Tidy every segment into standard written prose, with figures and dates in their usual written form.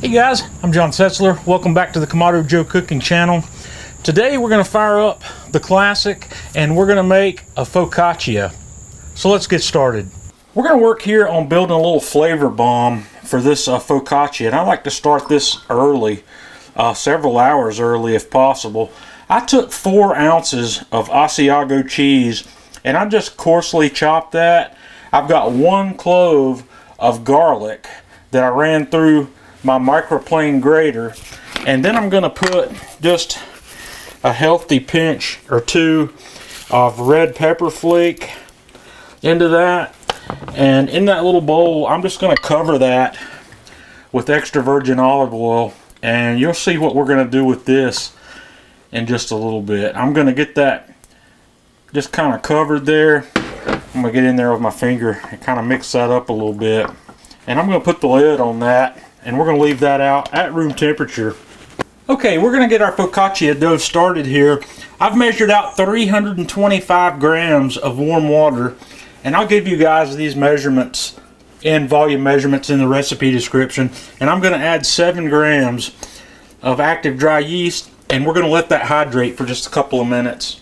Hey guys, I'm John Setzler. Welcome back to the Kamado Joe cooking channel. Today we're going to fire up the classic and we're going to make a focaccia. So let's get started. We're going to work here on building a little flavor bomb for this focaccia, and I like to start this early, several hours early if possible. I took 4 ounces of Asiago cheese and I just coarsely chopped that. I've got 1 clove of garlic that I ran through my microplane grater, and then I'm going to put just a healthy pinch or 2 of red pepper flake into that, and in that little bowl I'm just going to cover that with extra virgin olive oil, and you'll see what we're going to do with this in just a little bit. I'm going to get that just kind of covered there. I'm going to get in there with my finger and kind of mix that up a little bit, and I'm going to put the lid on that, and we're going to leave that out at room temperature. Okay, we're going to get our focaccia dough started here. I've measured out 325 grams of warm water, and I'll give you guys these measurements and volume measurements in the recipe description. And I'm going to add 7 grams of active dry yeast, and we're going to let that hydrate for just a couple of minutes.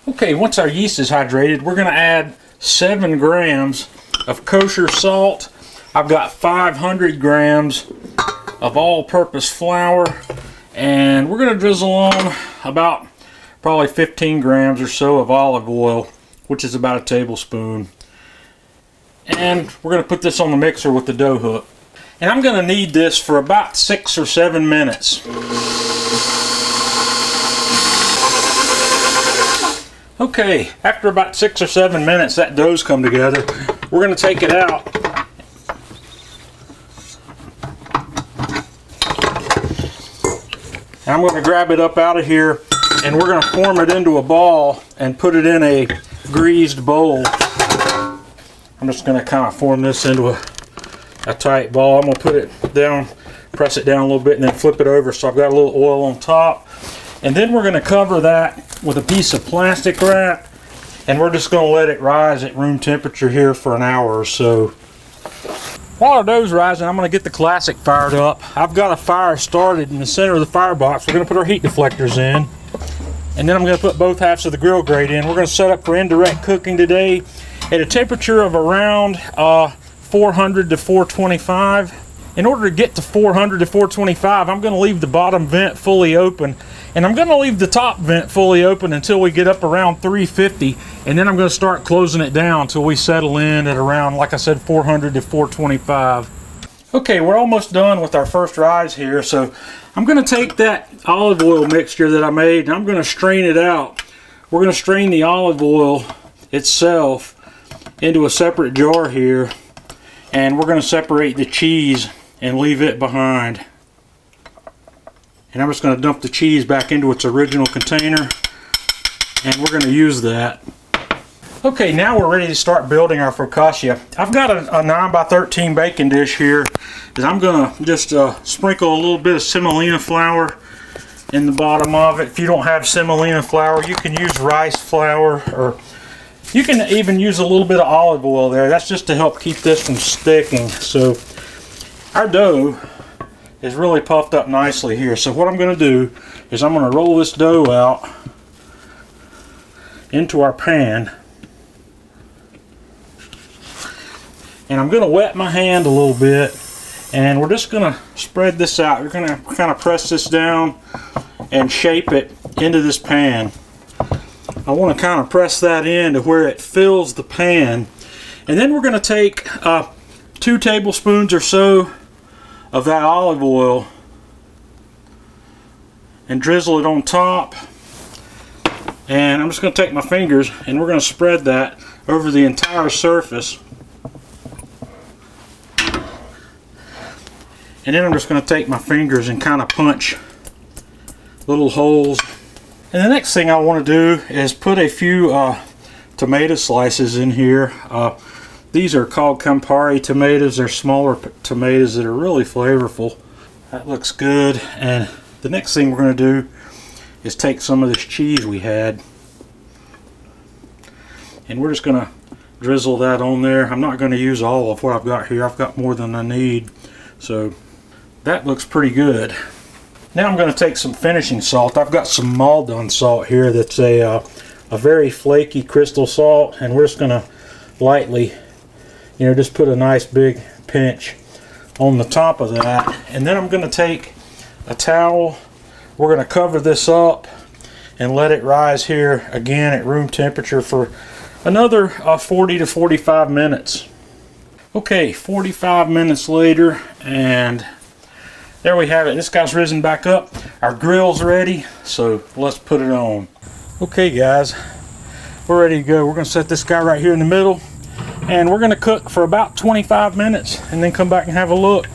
Okay, once our yeast is hydrated, we're going to add 7 grams of kosher salt. I've got 500 grams of all-purpose flour, and we're going to drizzle on about probably 15 grams or so of olive oil, which is about a tablespoon. And we're going to put this on the mixer with the dough hook. And I'm going to knead this for about 6 or 7 minutes. Okay, after about 6 or 7 minutes that dough's come together, we're going to take it out. And I'm going to grab it up out of here, and we're going to form it into a ball and put it in a greased bowl. I'm just going to kind of form this into a tight ball. I'm going to put it down, press it down a little bit, and then flip it over so I've got a little oil on top. And then we're going to cover that with a piece of plastic wrap, and we're just going to let it rise at room temperature here for an hour or so. While our dough's rising, I'm going to get the classic fired up. I've got a fire started in the center of the firebox. We're going to put our heat deflectors in, and then I'm going to put both halves of the grill grate in. We're going to set up for indirect cooking today at a temperature of around 400 to 425. In order to get to 400 to 425, I'm going to leave the bottom vent fully open, and I'm going to leave the top vent fully open until we get up around 350, and then I'm going to start closing it down until we settle in at around, like I said, 400 to 425. Okay, we're almost done with our first rise here, so I'm going to take that olive oil mixture that I made and I'm going to strain it out. We're going to strain the olive oil itself into a separate jar here, and we're going to separate the cheese and leave it behind. And I'm just going to dump the cheese back into its original container, and we're going to use that. Okay, now we're ready to start building our focaccia. I've got a 9 by 13 baking dish here, and I'm going to just sprinkle a little bit of semolina flour in the bottom of it. If you don't have semolina flour, you can use rice flour, or you can even use a little bit of olive oil there. That's just to help keep this from sticking. So our dough is really puffed up nicely here. So what I'm going to do is I'm going to roll this dough out into our pan. And I'm going to wet my hand a little bit, and we're just going to spread this out. We're going to kind of press this down and shape it into this pan. I want to kind of press that in to where it fills the pan. And then we're going to take 2 tablespoons or so of that olive oil and drizzle it on top. And I'm just going to take my fingers and we're going to spread that over the entire surface. And then I'm just going to take my fingers and kind of punch little holes. And the next thing I want to do is put a few tomato slices in here. These are called Campari tomatoes. They're smaller tomatoes that are really flavorful. That looks good. And the next thing we're going to do is take some of this cheese we had, and we're just going to drizzle that on there. I'm not going to use all of what I've got here. I've got more than I need. So That looks pretty good. Now I'm going to take some finishing salt. I've got some Maldon salt here that's a very flaky crystal salt, and we're just going to lightly, just put a nice big pinch on the top of that. And then I'm going to take a towel. We're going to cover this up and let it rise here again at room temperature for another 40 to 45 minutes. Okay, 45 minutes later, and there we have it. This guy's risen back up. Our grill's ready, so let's put it on. Okay guys, we're ready to go. We're going to set this guy right here in the middle, and we're going to cook for about 25 minutes and then come back and have a look.